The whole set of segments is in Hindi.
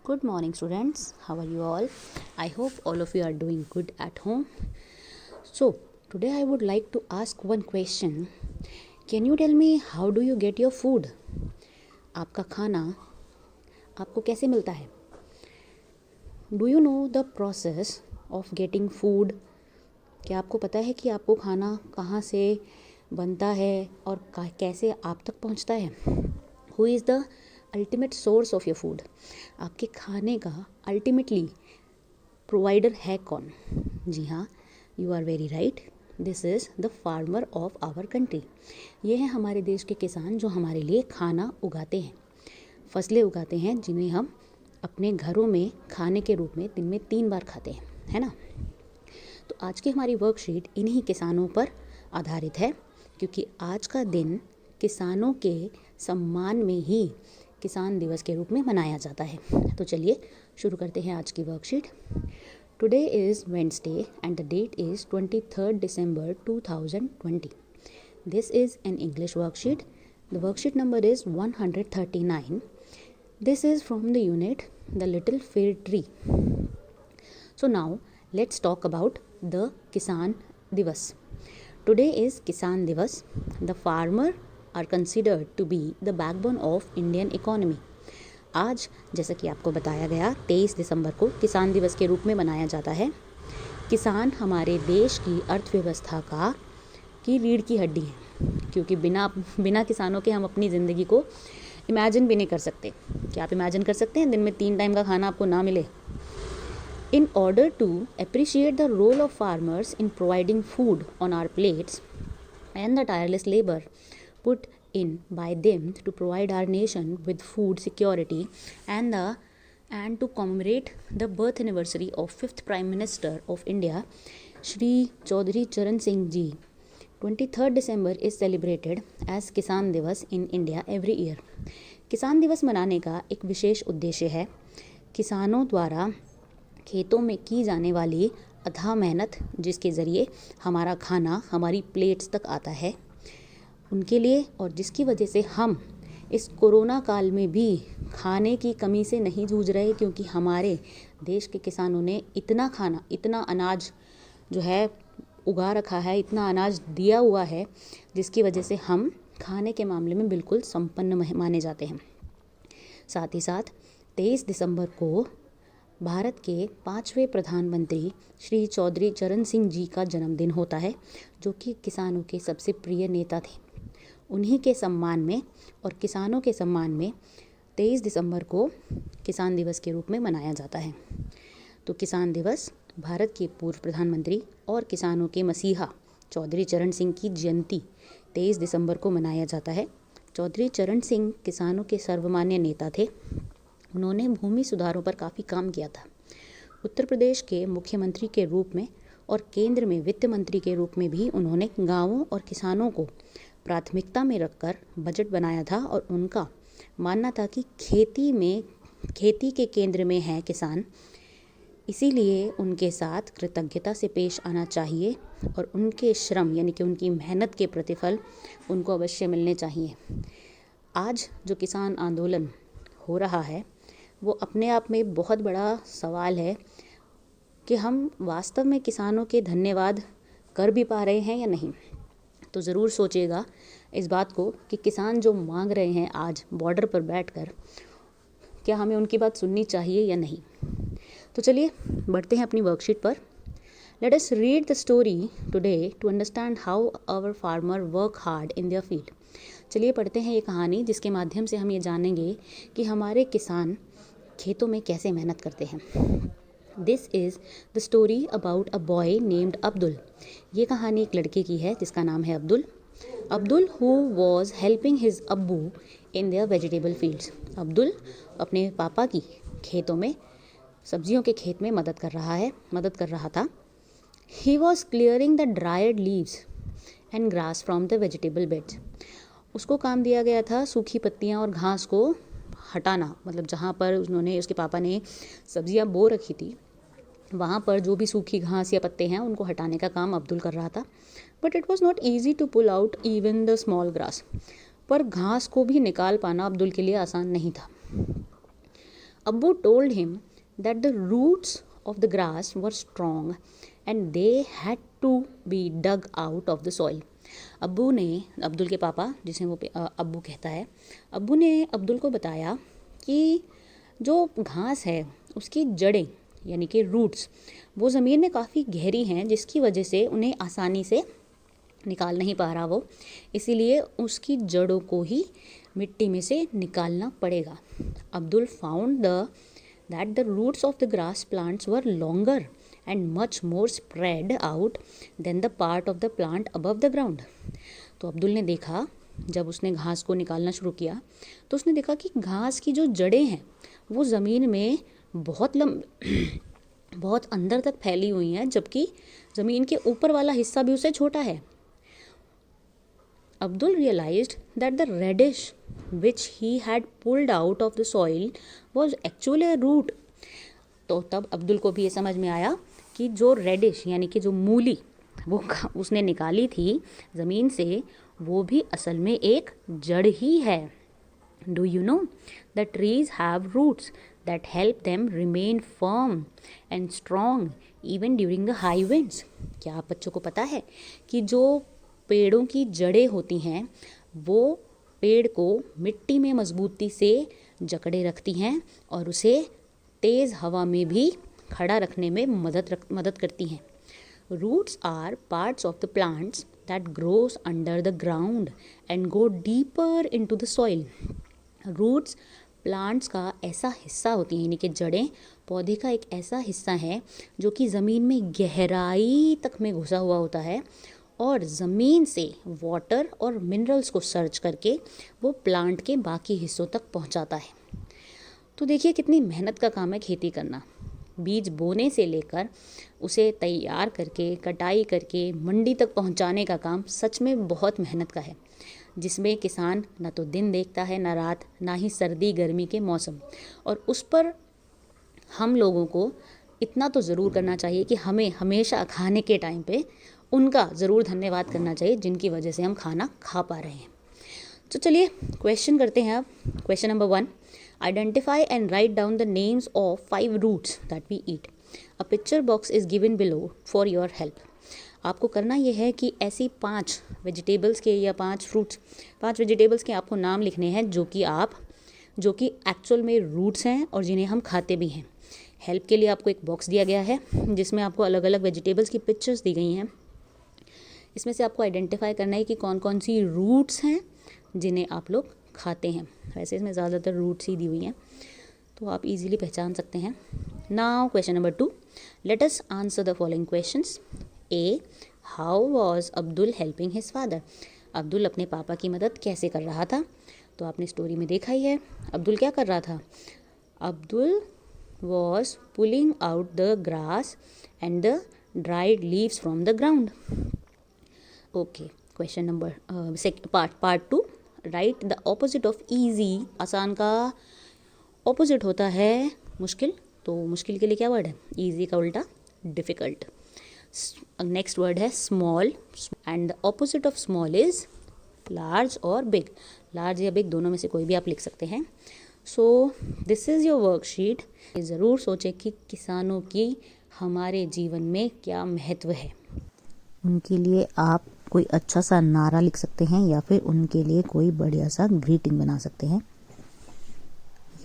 Good morning, students. How are you all? I hope all of you are doing good at home. So, today I would like to ask one question. Can you tell me how do you get your food? आपका खाना आपको कैसे मिलता है? Do you know the process of getting food? क्या आपको पता है कि आपको खाना कहाँ से बनता है और कैसे आप तक पहुँचता है? Who is the ultimate source of your food? आपके खाने का अल्टीमेटली प्रोवाइडर है कौन? जी हाँ, you are very right, this is the farmer of our country. ये हैं हमारे देश के किसान जो हमारे लिए खाना उगाते हैं, फसलें उगाते हैं जिन्हें हम अपने घरों में खाने के रूप में दिन में 3 बार खाते हैं, है ना। तो आज की हमारी वर्कशीट इन्हीं किसानों पर आधारित है, क्योंकि आज का दिन किसानों के सम्मान में ही किसान दिवस के रूप में मनाया जाता है। तो चलिए शुरू करते हैं आज की worksheet. Today is Wednesday and the that is 23 December 2020। This is an English worksheet. The worksheet number is 139। This is from the unit the little fig tree. So now let's talk about the किसान दिवस। टुडे इज़ किसान दिवस। The farmer are considered to be the backbone of Indian economy। आज जैसा कि आपको बताया गया 23 दिसंबर को किसान दिवस के रूप में मनाया जाता है। किसान हमारे देश की अर्थव्यवस्था की रीढ़ की हड्डी है, क्योंकि बिना किसानों के हम अपनी ज़िंदगी को इमेजिन भी नहीं कर सकते। क्या आप इमेजिन कर सकते हैं दिन में 3 टाइम का खाना आपको ना मिले? In order to appreciate the role of farmers in providing food on our plates and the tireless labor put in by them to provide our nation with food security and to commemorate the birth anniversary of 5th Prime Minister of India, Shri Chaudhary Charan Singh Ji, 23rd December is celebrated as किसान दिवस in India every year। किसान दिवस मनाने का एक विशेष उद्देश्य है किसानों द्वारा खेतों में की जाने वाली अथाह मेहनत, जिसके ज़रिए हमारा खाना हमारी प्लेट्स तक आता है, उनके लिए, और जिसकी वजह से हम इस कोरोना काल में भी खाने की कमी से नहीं जूझ रहे, क्योंकि हमारे देश के किसानों ने इतना खाना, इतना अनाज जो है उगा रखा है, इतना अनाज दिया हुआ है, जिसकी वजह से हम खाने के मामले में बिल्कुल संपन्न माने जाते हैं। साथ ही साथ 23 दिसंबर को भारत के 5वें प्रधानमंत्री श्री चौधरी चरण सिंह जी का जन्मदिन होता है, जो कि किसानों के सबसे प्रिय नेता थे। उन्हीं के सम्मान में और किसानों के सम्मान में 23 दिसंबर को किसान दिवस के रूप में मनाया जाता है। तो किसान दिवस भारत के पूर्व प्रधानमंत्री और किसानों के मसीहा चौधरी चरण सिंह की जयंती 23 दिसंबर को मनाया जाता है। चौधरी चरण सिंह किसानों के सर्वमान्य नेता थे। उन्होंने भूमि सुधारों पर काफ़ी काम किया था। उत्तर प्रदेश के मुख्यमंत्री के रूप में और केंद्र में वित्त मंत्री के रूप में भी उन्होंने गाँवों और किसानों को प्राथमिकता में रखकर बजट बनाया था, और उनका मानना था कि खेती के केंद्र में है किसान, इसीलिए उनके साथ कृतज्ञता से पेश आना चाहिए और उनके श्रम यानी कि उनकी मेहनत के प्रतिफल उनको अवश्य मिलने चाहिए। आज जो किसान आंदोलन हो रहा है वो अपने आप में बहुत बड़ा सवाल है कि हम वास्तव में किसानों के धन्यवाद कर भी पा रहे हैं या नहीं। तो ज़रूर सोचिएगा इस बात को कि किसान जो मांग रहे हैं आज बॉर्डर पर बैठकर, क्या हमें उनकी बात सुननी चाहिए या नहीं। तो चलिए बढ़ते हैं अपनी वर्कशीट पर। Let us read the story today to understand how our farmer work hard in their field. चलिए पढ़ते हैं ये कहानी, जिसके माध्यम से हम ये जानेंगे कि हमारे किसान खेतों में कैसे मेहनत करते हैं। This is the story about a boy named Abdul. ये कहानी एक लड़के की है जिसका नाम है Abdul. Abdul who was helping his abbu in their vegetable fields. Abdul अपने पापा की खेतों में, सब्जियों के खेत में मदद कर रहा था। He was clearing the dried leaves and grass from the vegetable beds. उसको काम दिया गया था सूखी पत्तियाँ और घास को हटाना, मतलब जहाँ पर उसके पापा ने सब्जियाँ बो रखी थी वहाँ पर जो भी सूखी घास या पत्ते हैं उनको हटाने का काम अब्दुल कर रहा था। But it was not easy to pull out even the small grass. पर घास को भी निकाल पाना अब्दुल के लिए आसान नहीं था। Abbu told him that the roots of the grass were strong and they had to be dug out of the soil. अब्बू ने, अब्दुल के पापा जिसे वो अब्बू कहता है, अब्बू ने अब्दुल को बताया कि जो घास है उसकी जड़ें यानी कि रूट्स वो ज़मीन में काफ़ी गहरी हैं, जिसकी वजह से उन्हें आसानी से निकाल नहीं पा रहा वो, इसीलिए उसकी जड़ों को ही मिट्टी में से निकालना पड़ेगा. Abdul found that the roots of the grass plants were longer and much more spread out than the part of the plant above the ground. तो अब्दुल ने देखा, जब उसने घास को निकालना शुरू किया तो उसने देखा कि घास की जो जड़ें हैं वो ज़मीन में बहुत अंदर तक फैली हुई हैं, जबकि ज़मीन के ऊपर वाला हिस्सा भी उससे छोटा है. Abdul realized that the radish which he had pulled out of the soil was actually a root. तो तब अब्दुल को भी ये समझ में आया कि जो रेडिश यानी कि जो मूली वो उसने निकाली थी ज़मीन से, वो भी असल में एक जड़ ही है. Do you know the trees have roots that help them remain firm and strong even during the high winds? क्या आप बच्चों को पता है कि जो पेड़ों की जड़ें होती हैं वो पेड़ को मिट्टी में मजबूती से जकड़े रखती हैं और उसे तेज़ हवा में भी खड़ा रखने में मदद करती हैं. Roots are parts of the plants that grows under the ground and go deeper into the soil. Roots plants का ऐसा हिस्सा होती हैं, यानी कि जड़ें पौधे का एक ऐसा हिस्सा है जो कि ज़मीन में गहराई तक में घुसा हुआ होता है और ज़मीन से वाटर और मिनरल्स को सर्च करके वो प्लांट के बाकी हिस्सों तक पहुंचाता है. तो देखिए कितनी मेहनत का काम है खेती करना. बीज बोने से लेकर उसे तैयार करके, कटाई करके मंडी तक पहुंचाने का काम सच में बहुत मेहनत का है, जिसमें किसान ना तो दिन देखता है ना रात, ना ही सर्दी गर्मी के मौसम. और उस पर हम लोगों को इतना तो ज़रूर करना चाहिए कि हमें हमेशा खाने के टाइम पे उनका ज़रूर धन्यवाद करना चाहिए, जिनकी वजह से हम खाना खा पा रहे हैं. तो चलिए क्वेश्चन करते हैं अब. Question number 1, identify and write down the names of 5 roots that we eat. A picture box is given below for your help. आपको करना ये है कि ऐसी 5 वेजिटेबल्स के या 5 वेजिटेबल्स के आपको नाम लिखने हैं जो कि एक्चुअल में रूट्स हैं और जिन्हें हम खाते भी हैं. हेल्प के लिए आपको एक बॉक्स दिया गया है जिसमें आपको अलग अलग वेजिटेबल्स की पिक्चर्स दी गई हैं. इसमें से आपको आइडेंटिफाई करना है कि कौन कौन सी रूट्स हैं जिन्हें आप लोग खाते हैं. वैसे इसमें ज़्यादातर रूट्स ही दी हुई हैं तो आप इजीली पहचान सकते हैं. Now question number 2, let us answer the following questions. A, how was Abdul helping his father. Abdul अपने पापा की मदद कैसे कर रहा था. तो आपने स्टोरी में देखा ही है. अब्दुल क्या कर रहा था. Abdul was pulling out the grass and the dried leaves from the ground. Okay, question number part 2, right the opposite of easy. आसान का ऑपोजिट होता है मुश्किल, तो मुश्किल के लिए क्या वर्ड है. ईजी का उल्टा डिफ़िकल्ट. नेक्स्ट वर्ड है small and the opposite of small is large और बिग. लार्ज या बिग दोनों में से कोई भी आप लिख सकते हैं. So this is your worksheet. ज़रूर सोचें कि किसानों की हमारे जीवन में क्या महत्व है. उनके लिए आप कोई अच्छा सा नारा लिख सकते हैं या फिर उनके लिए कोई बढ़िया सा ग्रीटिंग बना सकते हैं.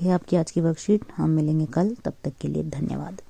यह आपकी आज की वर्कशीट. हम मिलेंगे कल, तब तक के लिए धन्यवाद.